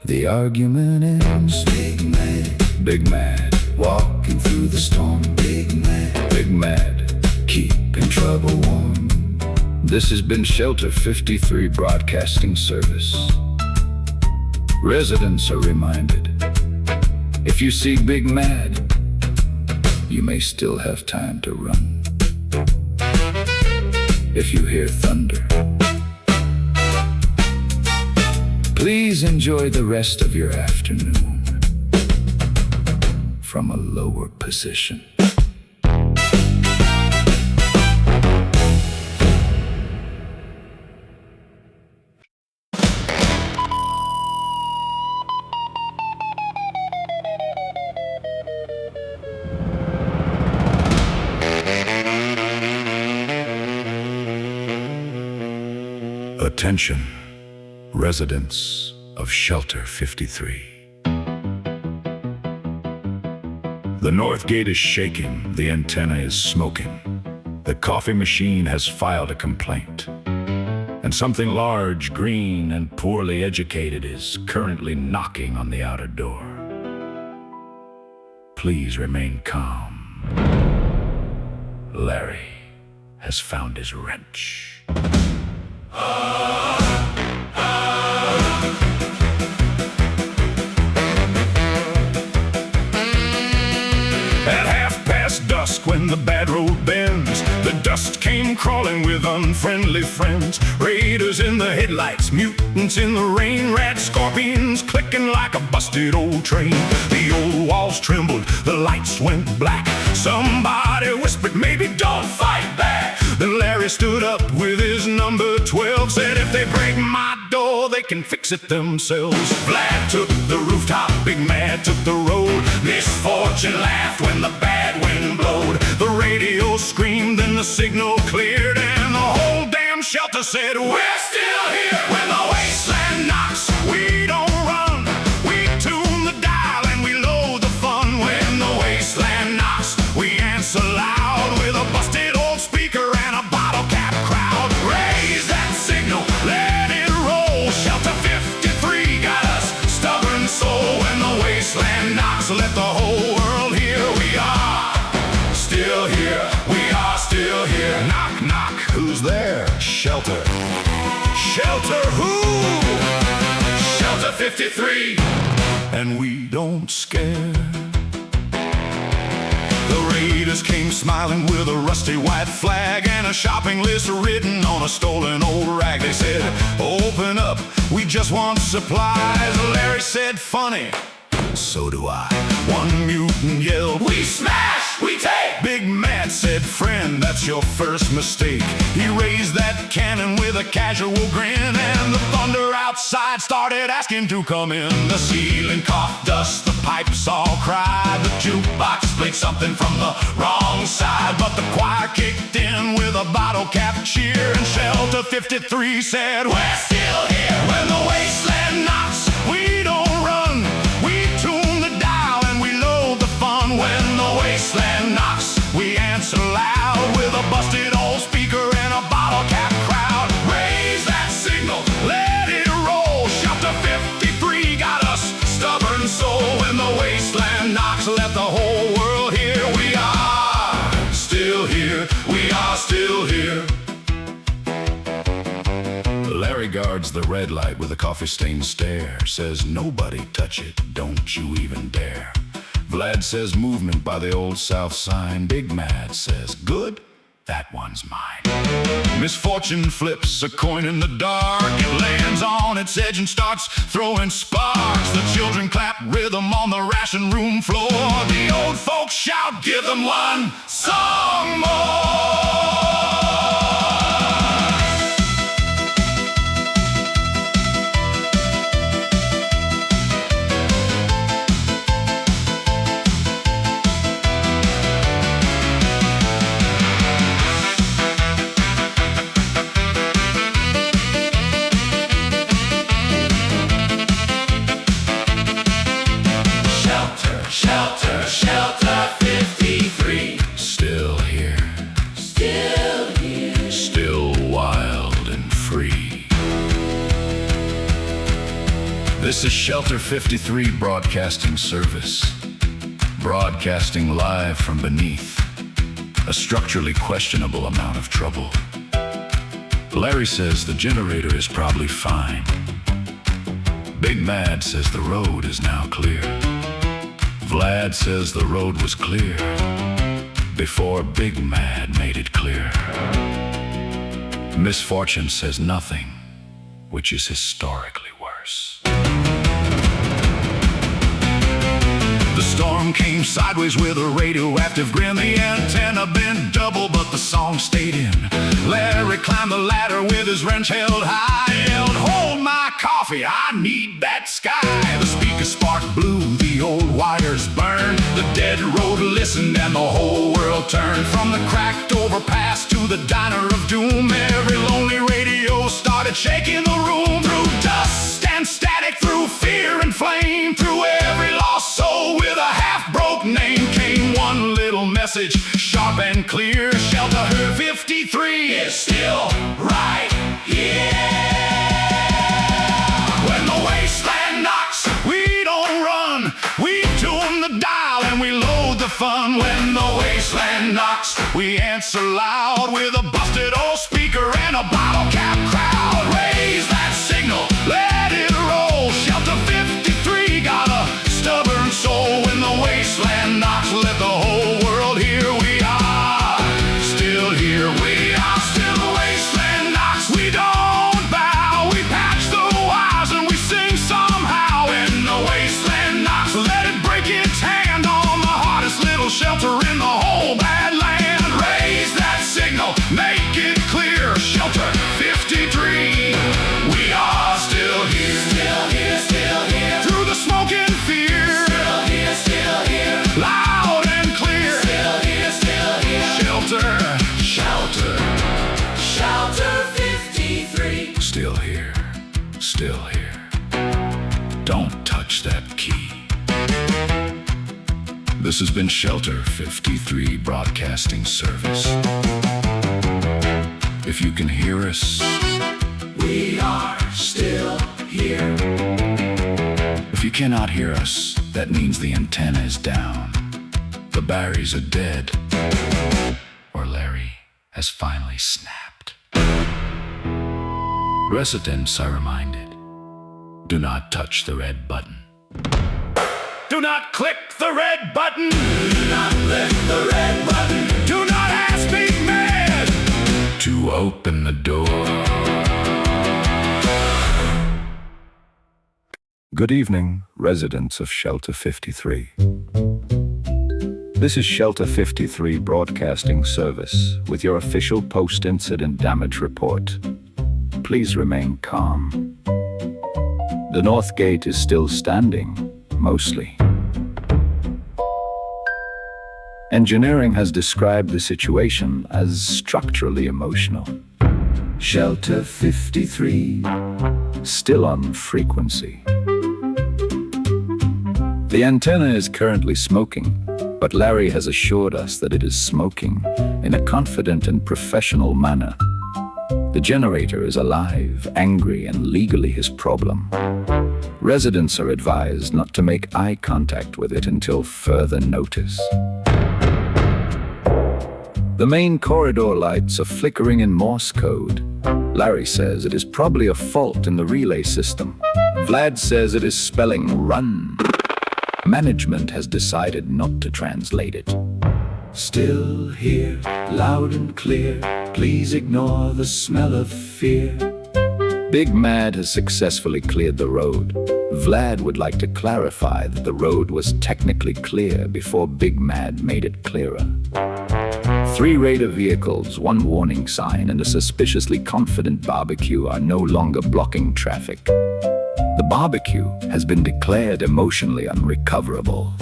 The argument ends. Big Mad walking through the storm. Big Mad keeping trouble warm. This has been Shelter 53 Broadcasting Service. Residents are reminded, if you see Big Mad, you may still have time to run. if you hear thunder. Please enjoy the rest of your afternoon from a lower position. Attention, residents of Shelter 53. The north gate is shaking, the antenna is smoking. The coffee machine has filed a complaint. And something large, green, and poorly educated is currently knocking on the outer door. Please remain calm. Larry has found his wrench. At half past dusk, when the bad road bends, the dust came crawling with unfriendly friends. Raiders in the headlights, mutants in the rain, rat scorpions clicking like a busted old train. The old walls trembled, the lights went black. Somebody whispered, maybe don't fight back. Then Larry stood up with his number 12, said if they break my door, they can fix it themselves. Vlad took the rooftop, Big Mad took the road. Misfortune laughed when the bad wind blowed. The radio screamed, then the signal cleared, and the whole damn shelter said, we're still here. When the wasteland knocks, we don't run. We tune the dial and we load the fun. When the wasteland knocks, we answer loud with a busted old speaker and a bottle cap crowd. Raise that signal, let it roll. Shelter 53 got us stubborn soul. When the wasteland knocks, let the whole world hear. We are still here, we are still here. Knock, knock, who's there? Shelter. Shelter who? Shelter 53. And we don't scare. The raiders came smiling with a rusty white flag and a shopping list written on a stolen old rag. They said, open up, we just want supplies. Larry said, funny, so do I. One mutant yelled, we smash, we take. Big Mad said, friend, that's your first mistake. He raised that cannon with a casual grin, and the thunder outside started asking to come in. The ceiling coughed dust, the pipes all cried. The jukebox played something from the wrong side, but the choir kicked in with a bottle cap cheer, and Shelter 53 said, we're still here. When the wasteland knocks, we don't run. We tune the dial and we load the fun. When the wasteland knocks, we answer loud with a busted old speaker and a bottle cap crowd. Raise that signal, let it roll. Shelter 53 got us stubborn soul. When the wasteland knocks, let the whole world hear. We are still here, we are still here. Larry guards the red light with a coffee-stained stare. Says, nobody touch it, don't you even dare. Vlad says, movement by the old south sign. Big Mad says, good, that one's mine. Misfortune flips a coin in the dark. It lands on its edge and starts throwing sparks. The children clap rhythm on the ration room floor. The old folks shout, give them one song more. Shelter, Shelter 53. Still here. Still here. Still wild and free. This is Shelter 53 Broadcasting Service. Broadcasting live from beneath a structurally questionable amount of trouble. Larry says the generator is probably fine. Big Mad says the road is now clear. Vlad says the road was clear before Big Mad made it clear. Misfortune says nothing, which is historically worse. The storm came sideways with a radioactive grin. The antenna bent double, but the song stayed in. Larry climbed the ladder with his wrench held high. Yelled, hold my coffee, I need that sky. The speaker spark blew, the old wires burned. The dead road listened and the whole world turned. From the cracked overpass to the diner of doom, every lonely radio started shaking the room. Through dust and static, through fear and flame, through every lost soul with a half-broke name, came one little message, sharp and clear. Shelter 53 is still right here. When the wasteland knocks, we don't run. We tune the dial and we load the fun. When the wasteland knocks, we answer loud with a busted old speaker and a bottle cap crowd. Raise that signal, let it roll. Shelter 53 got a stubborn soul. When the wasteland knocks, let the whole world hear. We are still here. We are still the wasteland knocks. We don't bow. We patch the wires and we sing somehow. When the wasteland knocks, let it break its hand on the hardest little shelter in the whole bad land. Raise that signal, make it clear. Shelter 53. We are still here. Still here, still here. Through the smoke and fear. Still here, still here. Loud and clear. Still here, still here. Shelter, shelter, shelter 53. Still here, still here. Don't touch that key. This has been Shelter 53 Broadcasting Service. If you can hear us, we are still here. If you cannot hear us, that means the antenna is down, the batteries are dead, or Larry has finally snapped. Residents are reminded, do not touch the red button. Do not click the red button. Do not click the red button. Do not ask Big Man to open the door. Good evening, residents of Shelter 53. This is Shelter 53 Broadcasting Service with your official post-incident damage report. Please remain calm. The north gate is still standing, mostly. Engineering has described the situation as structurally emotional. Shelter 53, still on frequency. The antenna is currently smoking, but Larry has assured us that it is smoking in a confident and professional manner. The generator is alive, angry, and legally his problem. Residents are advised not to make eye contact with it until further notice. The main corridor lights are flickering in Morse code. Larry says it is probably a fault in the relay system. Vlad says it is spelling run. Management has decided not to translate it. Still here, loud and clear, please ignore the smell of fear. Big Mad has successfully cleared the road. Vlad would like to clarify that the road was technically clear before Big Mad made it clearer. 3 radar vehicles, 1 warning sign, and a suspiciously confident barbecue are no longer blocking traffic. The barbecue has been declared emotionally unrecoverable.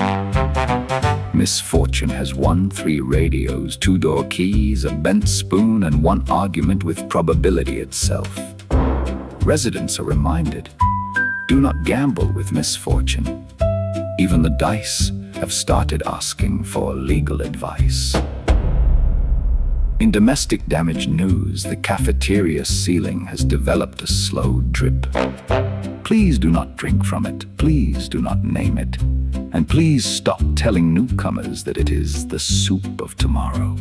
Misfortune has won 3 radios, 2 door keys, a bent spoon, and 1 argument with probability itself. Residents are reminded, do not gamble with misfortune. Even the dice have started asking for legal advice. In domestic damage news, the cafeteria ceiling has developed a slow drip. Please do not drink from it. Please do not name it. And please stop telling newcomers that it is the soup of tomorrow.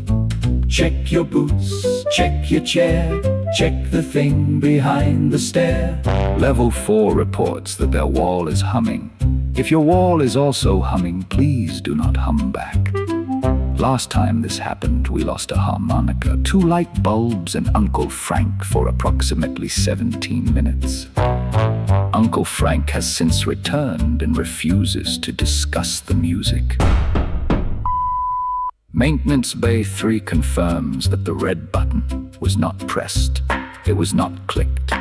Check your boots, check your chair, check the thing behind the stair. Level 4 reports that their wall is humming. If your wall is also humming, please do not hum back. Last time this happened, we lost a harmonica, 2 light bulbs, and Uncle Frank for approximately 17 minutes. Uncle Frank has since returned and refuses to discuss the music. Maintenance Bay 3 confirms that the red button was not pressed, it was not clicked,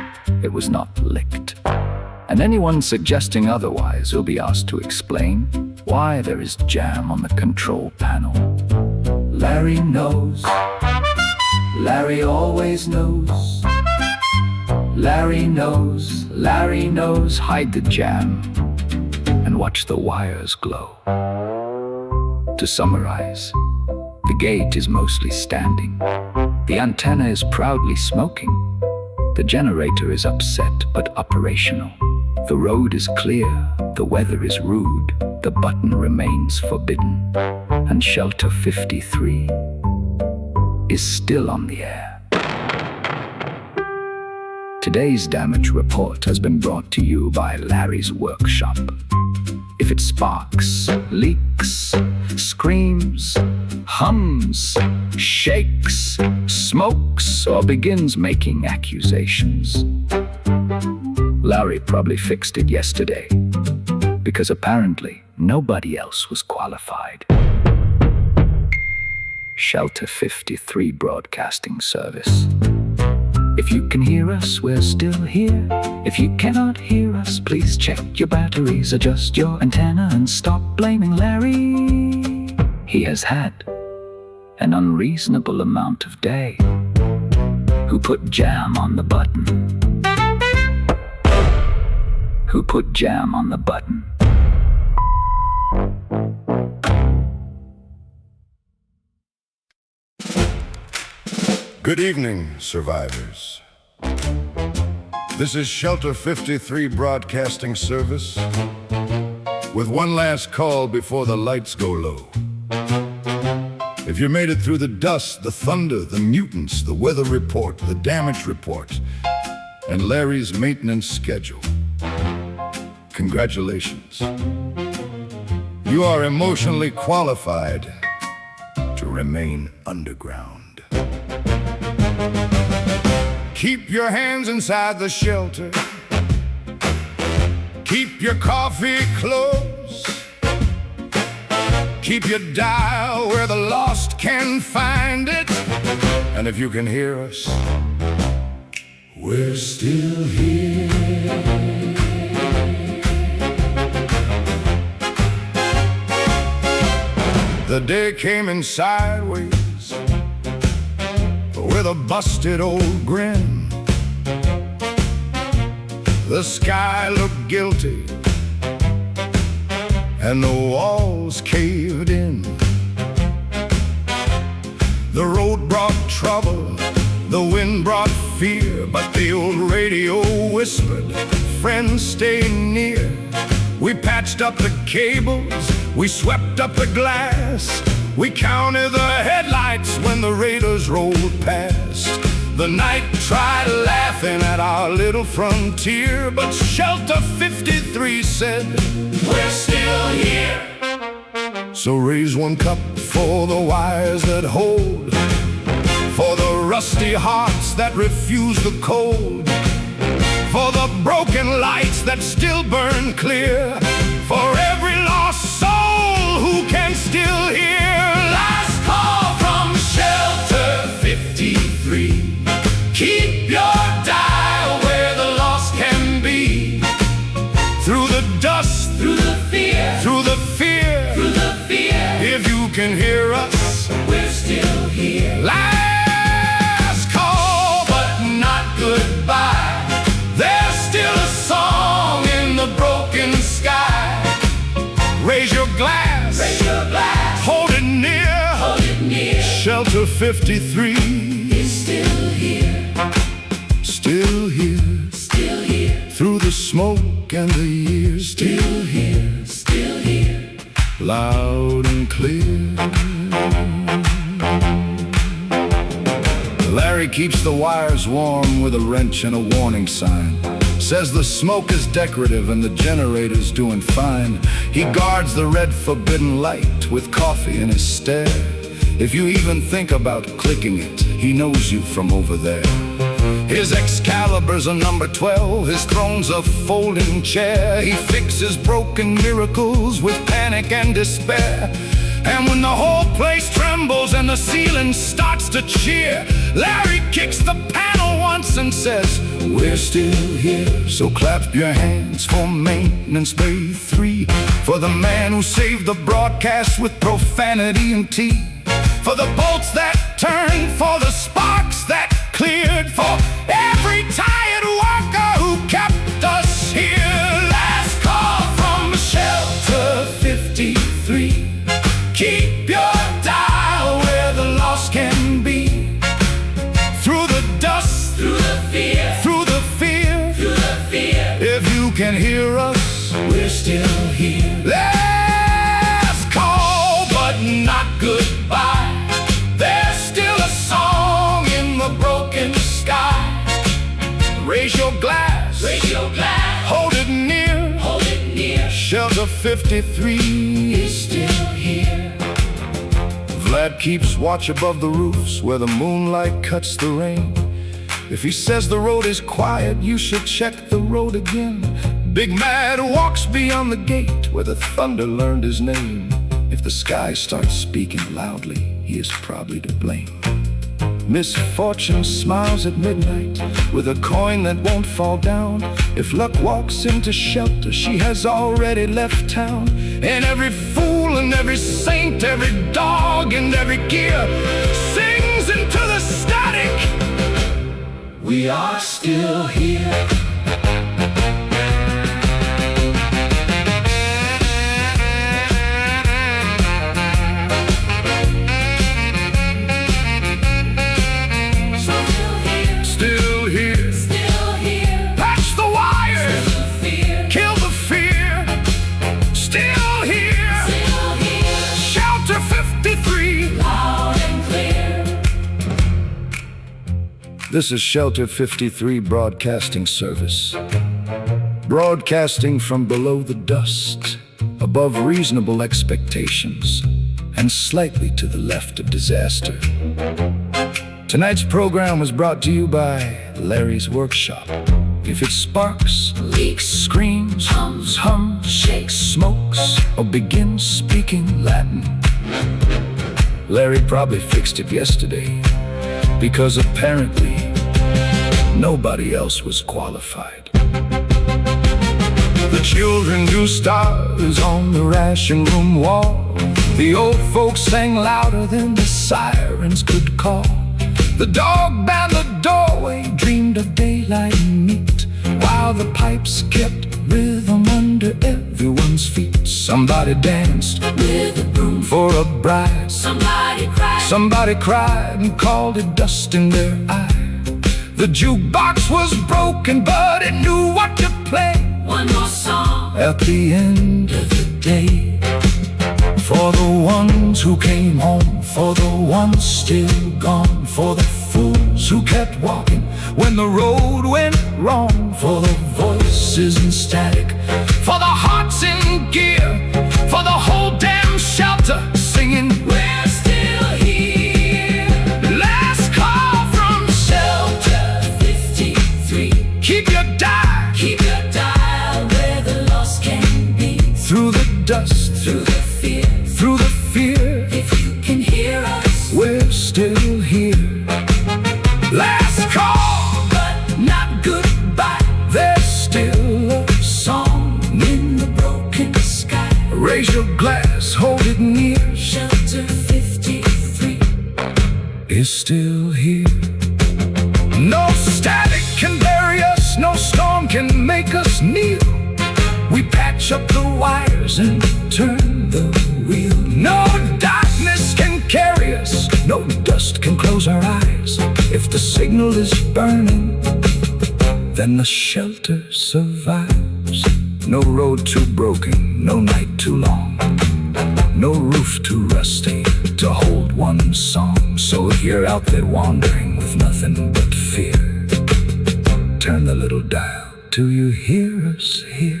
it was not licked. And anyone suggesting otherwise will be asked to explain why there is jam on the control panel. Larry knows. Larry always knows. Larry knows. Larry knows. Hide the jam and watch the wires glow. To summarize, the gate is mostly standing. The antenna is proudly smoking. The generator is upset but operational. The road is clear, the weather is rude, the button remains forbidden, and Shelter 53 is still on the air. Today's damage report has been brought to you by Larry's workshop. If it sparks, leaks, screams, hums, shakes, smokes, or begins making accusations, Larry probably fixed it yesterday, because apparently nobody else was qualified. Shelter 53 Broadcasting Service. If you can hear us, we're still here. If you cannot hear us, please check your batteries, adjust your antenna, and stop blaming Larry. He has had an unreasonable amount of day. Who put jam on the button? Who put jam on the button? Good evening, survivors. This is Shelter 53 Broadcasting Service, with one last call before the lights go low. If you made it through the dust, the thunder, the mutants, the weather report, the damage report, and Larry's maintenance schedule, congratulations. You are emotionally qualified to remain underground. Keep your hands inside the shelter. Keep your coffee close. Keep your dial where the lost can find it. And if you can hear us, we're still here. The day came in sideways with a busted old grin. The sky looked guilty and the walls caved in. The road brought trouble, the wind brought fear, but the old radio whispered, friends, stay near. We patched up the cables, we swept up the glass, we counted the headlights when the raiders rolled past. The night tried laughing at our little frontier, but Shelter 53 said, we're still here. So raise one cup for the wires that hold, for the rusty hearts that refuse the cold, for the broken lights that still burn clear, for every lost soul who can still hear. Last call from Shelter 53. Keep your dial where the lost can be. Through the dust, through the fear, through the fear, through the fear. If you can hear us, we're still here. Last call, but not goodbye. There's still a song in the broken sky. Raise your glass, raise your glass. Hold it near, hold it near. Shelter 53 is still here. Still here, still here. Through the smoke and the years, still here, still here. Loud and clear. Larry keeps the wires warm with a wrench and a warning sign. Says the smoke is decorative and the generator's doing fine. He guards the red forbidden light with coffee in his stare. If you even think about clicking it, he knows you from over there. His Excalibur's a number 12, his throne's a folding chair. He fixes broken miracles with panic and despair. And when the whole place trembles and the ceiling starts to cheer, Larry kicks the panel once and says, we're still here. So clap your hands for Maintenance Bay 3, for the man who saved the broadcast with profanity and tea, for the bolts that turned, for the sparks that cleared, for every tired worker who kept us here. Last call from Shelter 53. Keep your dial where the lost can be. Through the dust, through the fear, through the fear, through the fear. If you can hear us, we're still here. Last call, but not goodbye. There's still a song in the broken sky. Raise your glass, raise your glass. Hold it near, hold it near. Shelter 53 is still here. Vlad keeps watch above the roofs where the moonlight cuts the rain. If he says the road is quiet, you should check the road again. Big Mad walks beyond the gate where the thunder learned his name. If the sky starts speaking loudly, he is probably to blame. Misfortune smiles at midnight with a coin that won't fall down. If luck walks into Shelter, she has already left town. And every fool and every saint, every dog and every gear sings into the static, we are still here. This is Shelter 53 Broadcasting Service, broadcasting from below the dust, above reasonable expectations, and slightly to the left of disaster. Tonight's program was brought to you by Larry's Workshop. If it sparks, leaks, screams, hums, shakes, smokes, or begins speaking Latin, Larry probably fixed it yesterday, because apparently nobody else was qualified. The children drew stars on the ration room wall. The old folks sang louder than the sirens could call. The dog by the doorway dreamed of daylight and meat, while the pipes kept rhythm under everyone's feet. Somebody danced with a broom for a bride. Somebody cried and called it dust in their eye. The jukebox was broken, but it knew what to play. One more song at the end of the day. For the ones who came home, for the ones still gone, for the fools who kept walking when the road went wrong, for the voices in static, for the hearts in gear, for the whole damn shelter singing, we're still here. Last call from Shelter 53. Keep your dial where the lost can be. Through the dust, through the fear, through the fear. If you can hear us, we're still here. Last call, but not goodbye. There's still a song in the broken sky. Raise your glass, hold it near. Shelter 53 is still here. No static can bury us, no storm can make us kneel. We patch up the wires and turn the wheel. No darkness can carry us, no dust can close our eyes. If the signal is burning, then the shelter survives. No road too broken, no night too long, no roof too rusty to hold one song. So if you're out there wandering with nothing but fear, turn the little dial till you hear us here.